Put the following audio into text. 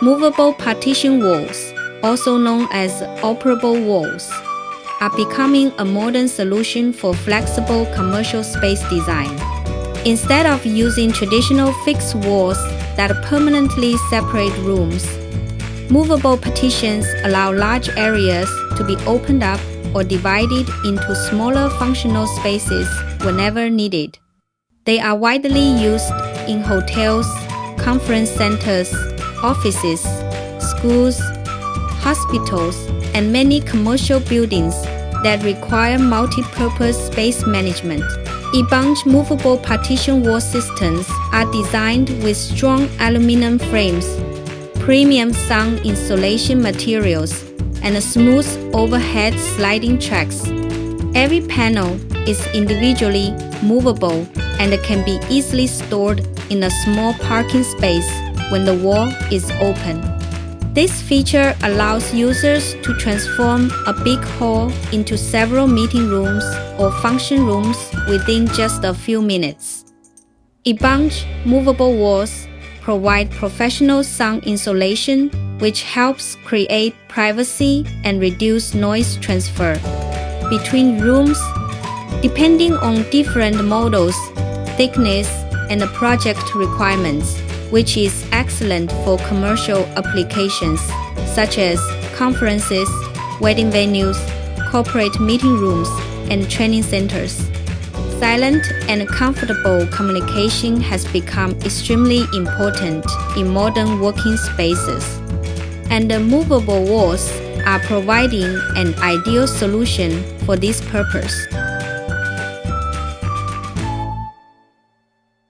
Movable partition walls, also known as operable walls, are becoming a modern solution for flexible commercial space design. Instead of using traditional fixed walls that permanently separate rooms, movable partitions allow large areas to be opened up or divided into smaller functional spaces whenever needed. They are widely used in hotels, conference centers, offices, schools, hospitals, and many commercial buildings that require multi-purpose space management. Ebunge movable partition wall systems are designed with strong aluminum frames, premium sound insulation materials, and smooth overhead sliding tracks. Every panel is individually movable and can be easily stored in a small parking space when the wall is open. This feature allows users to transform a big hall into several meeting rooms or function rooms within just a few minutes. Ebunge movable walls provide professional sound insulation, which helps create privacy and reduce noise transfer between rooms, depending on different models, thickness, and project requirements, which is excellent for commercial applications such as conferences, wedding venues, corporate meeting rooms, and training centers. Silent and comfortable communication has become extremely important in modern working spaces, and the movable walls are providing an ideal solution for this purpose.